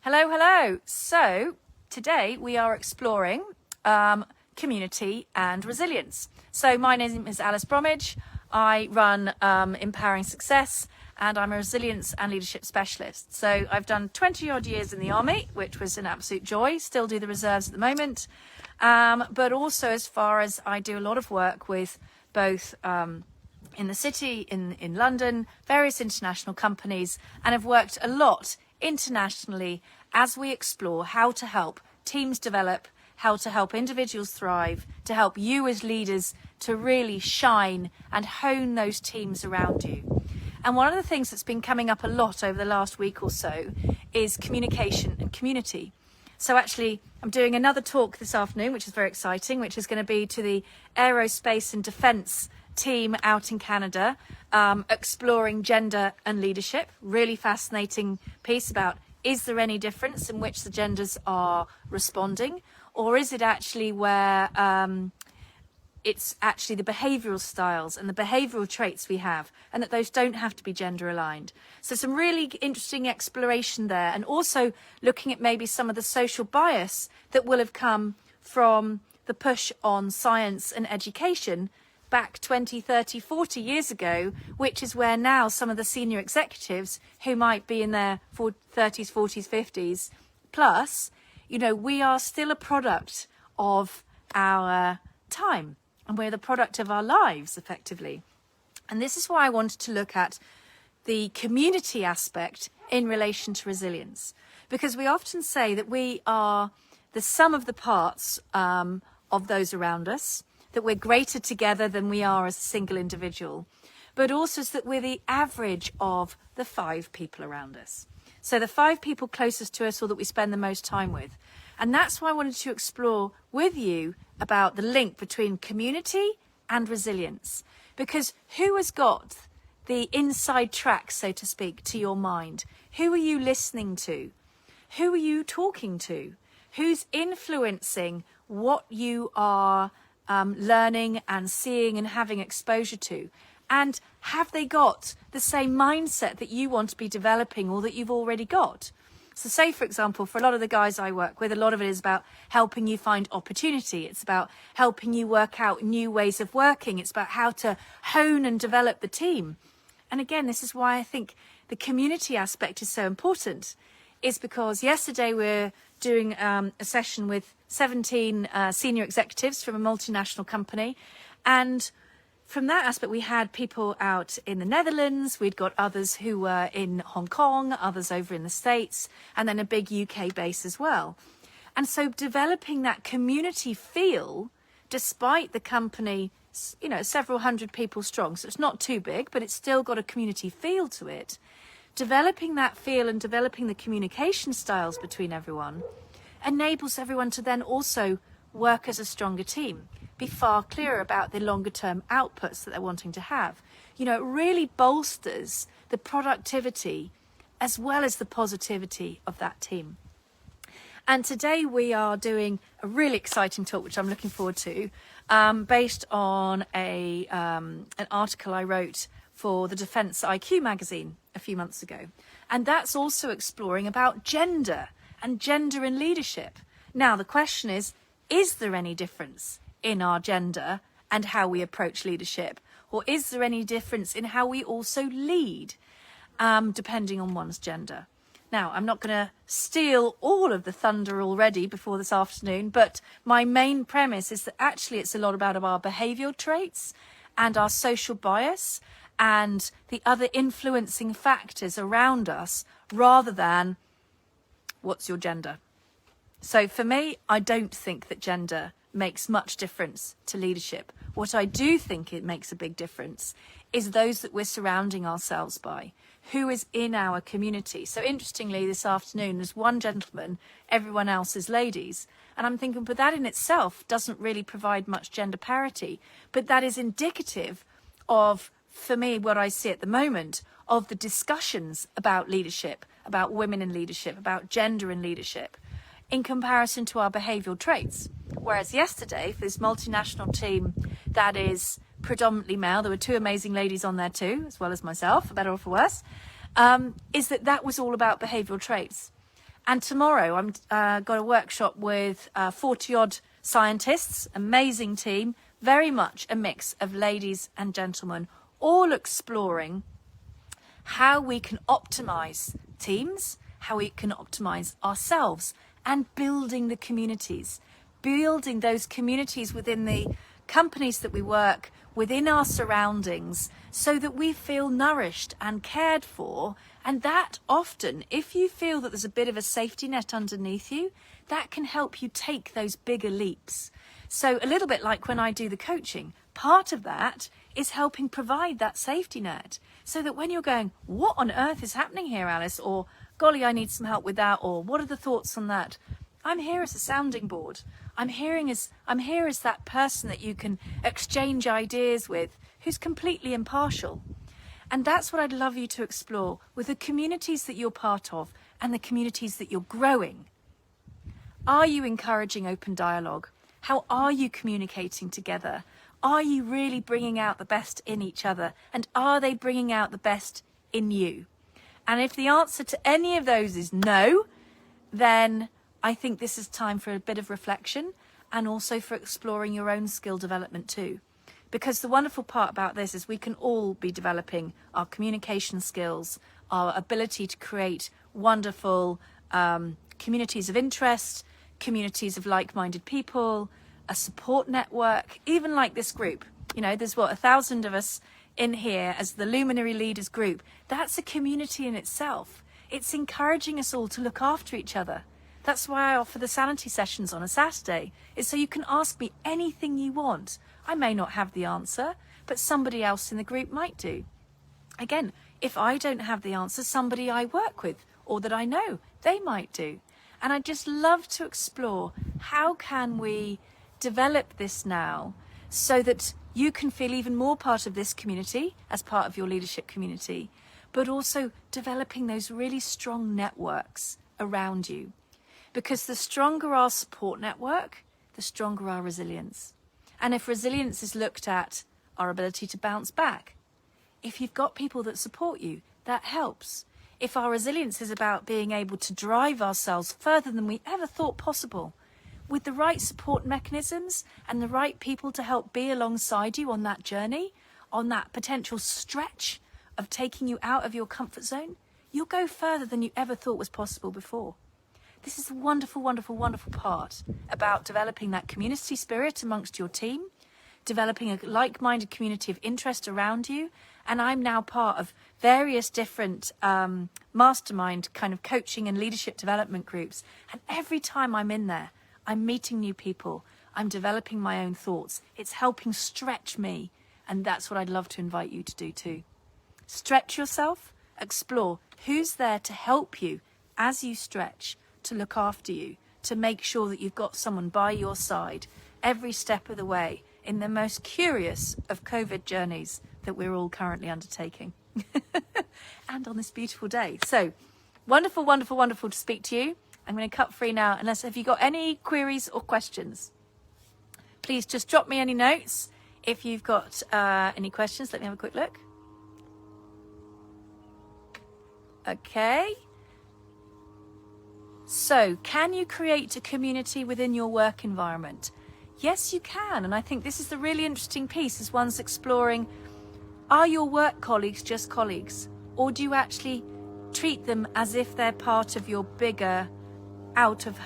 Hello, hello. So today we are exploring community and resilience. So my name is Alice Bromwich. I run Empowering Success, and I'm a resilience and leadership specialist. So I've done 20 odd years in the army, which was an absolute joy. Still do the reserves at the moment. But also, as far as I do a lot of work with both in the city, in London, various international companies, and have worked a lot internationally as we explore how to help teams develop, how to help individuals thrive, to help you as leaders to really shine and hone those teams around you. And one of the things that's been coming up a lot over the last week or so is communication and community. So actually, I'm doing another talk this afternoon, which is very exciting, which is going to be to the aerospace and defence team out in Canada, exploring gender and leadership. Really fascinating piece about, is there any difference in which the genders are responding, or is it actually where it's actually the behavioural styles and the behavioural traits we have, and that those don't have to be gender aligned. So some really interesting exploration there, and also looking at maybe some of the social bias that will have come from the push on science and education back 20, 30, 40 years ago, which is where now some of the senior executives who might be in their 30s, 40s, 50s plus, you know, we are still a product of our time, and we're the product of our lives effectively. And this is why I wanted to look at the community aspect in relation to resilience, because we often say that we are the sum of the parts of those around us, that we're greater together than we are as a single individual, but also that we're the average of the 5 people around us. So the 5 people closest to us, or that we spend the most time with. And that's why I wanted to explore with you about the link between community and resilience. Because who has got the inside track, so to speak, to your mind? Who are you listening to? Who are you talking to? Who's influencing what you are learning and seeing and having exposure to? And have they got the same mindset that you want to be developing, or that you've already got? So say, for example, for a lot of the guys I work with, a lot of it is about helping you find opportunity. It's about helping you work out new ways of working. It's about how to hone and develop the team. And again, this is why I think the community aspect is so important, is because yesterday we're doing a session with 17 senior executives from a multinational company. And from that aspect, we had people out in the Netherlands, we'd got others who were in Hong Kong, others over in the States, and then a big UK base as well. And so developing that community feel, despite the company, you know, several hundred people strong, so it's not too big, but it's still got a community feel to it. Developing that feel and developing the communication styles between everyone enables everyone to then also work as a stronger team, be far clearer about the longer term outputs that they're wanting to have. You know, it really bolsters the productivity as well as the positivity of that team. And today we are doing a really exciting talk, which I'm looking forward to, based on an article I wrote for the Defence IQ magazine a few months ago. And that's also exploring about gender and gender in leadership. Now, the question is there any difference in our gender and how we approach leadership? Or is there any difference in how we also lead, depending on one's gender? Now, I'm not going to steal all of the thunder already before this afternoon, but my main premise is that actually it's a lot about our behavioural traits and our social bias and the other influencing factors around us, rather than what's your gender. So for me, I don't think that gender makes much difference to leadership. What I do think it makes a big difference is those that we're surrounding ourselves by, who is in our community. So interestingly, this afternoon, there's one gentleman, everyone else is ladies. And I'm thinking, but that in itself doesn't really provide much gender parity. But that is indicative of, for me, what I see at the moment, of the discussions about leadership, about women in leadership, about gender in leadership, in comparison to our behavioural traits. Whereas yesterday, for this multinational team that is predominantly male, there were 2 amazing ladies on there too, as well as myself, for better or for worse, is that was all about behavioural traits. And tomorrow I'm got a workshop with 40 odd scientists, amazing team, very much a mix of ladies and gentlemen, all exploring how we can optimize teams, how we can optimize ourselves, and building the communities, building those communities within the companies that we work, within our surroundings, so that we feel nourished and cared for. And that often, if you feel that there's a bit of a safety net underneath you, that can help you take those bigger leaps. So a little bit like when I do the coaching, part of that is helping provide that safety net, so that when you're going, what on earth is happening here, Alice? Or, golly, I need some help with that. Or, what are the thoughts on that? I'm here as a sounding board. I'm here as that person that you can exchange ideas with, who's completely impartial. And that's what I'd love you to explore with the communities that you're part of and the communities that you're growing. Are you encouraging open dialogue? How are you communicating together? Are you really bringing out the best in each other? And are they bringing out the best in you? And if the answer to any of those is no, then I think this is time for a bit of reflection and also for exploring your own skill development too. Because the wonderful part about this is we can all be developing our communication skills, our ability to create wonderful communities of interest, communities of like-minded people, a support network, even like this group. You know, there's 1,000 of us in here as the Luminary Leaders group. That's a community in itself. It's encouraging us all to look after each other. That's why I offer the sanity sessions on a Saturday, is so you can ask me anything you want. I may not have the answer, but somebody else in the group might do. Again, if I don't have the answer, somebody I work with or that I know, they might do. And I just love to explore how can we develop this now so that you can feel even more part of this community as part of your leadership community, but also developing those really strong networks around you. Because the stronger our support network, the stronger our resilience. And if resilience is looked at our ability to bounce back, if you've got people that support you, that helps. If our resilience is about being able to drive ourselves further than we ever thought possible, with the right support mechanisms and the right people to help be alongside you on that journey, on that potential stretch of taking you out of your comfort zone, you'll go further than you ever thought was possible before. This is the wonderful, wonderful, wonderful part about developing that community spirit amongst your team, developing a like-minded community of interest around you. And I'm now part of various different mastermind kind of coaching and leadership development groups. And every time I'm in there, I'm meeting new people. I'm developing my own thoughts. It's helping stretch me. And that's what I'd love to invite you to do too. Stretch yourself, explore who's there to help you as you stretch, to look after you, to make sure that you've got someone by your side every step of the way in the most curious of COVID journeys that we're all currently undertaking. And on this beautiful day. So wonderful, wonderful, wonderful to speak to you. I'm going to cut free now. Unless, have you got any queries or questions? Please just drop me any notes. If you've got any questions, let me have a quick look. Okay. So, can you create a community within your work environment? Yes, you can. And I think this is the really interesting piece, is one's exploring, are your work colleagues just colleagues? Or do you actually treat them as if they're part of your bigger out of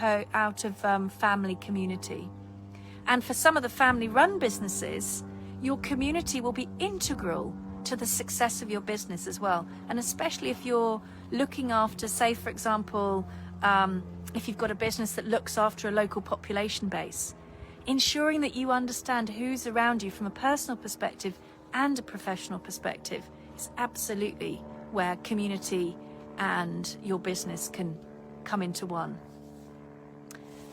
family community? And for some of the family-run businesses, your community will be integral to the success of your business as well. And especially if you're looking after, say, for example, if you've got a business that looks after a local population base, ensuring that you understand who's around you from a personal perspective and a professional perspective is absolutely where community and your business can come into one.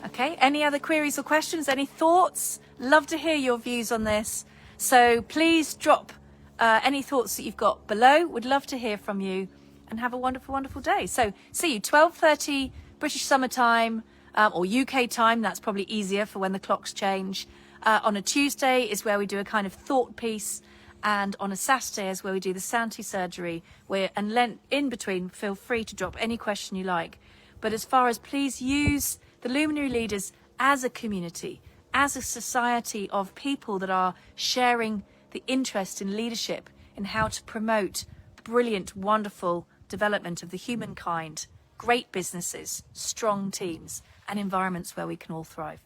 Okay, any other queries or questions? Any thoughts? Love to hear your views on this. So please drop any thoughts that you've got below. Would love to hear from you. And have a wonderful, wonderful day. So see you 12:30 British Summer Time or UK time. That's probably easier for when the clocks change. On a Tuesday is where we do a kind of thought piece. And on a Saturday is where we do the Santi surgery. And in between, feel free to drop any question you like. But as far as please use the Luminary Leaders as a community, as a society of people that are sharing the interest in leadership, in how to promote brilliant, wonderful development of the humankind, great businesses, strong teams, and environments where we can all thrive.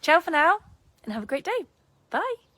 Ciao for now, and have a great day. Bye.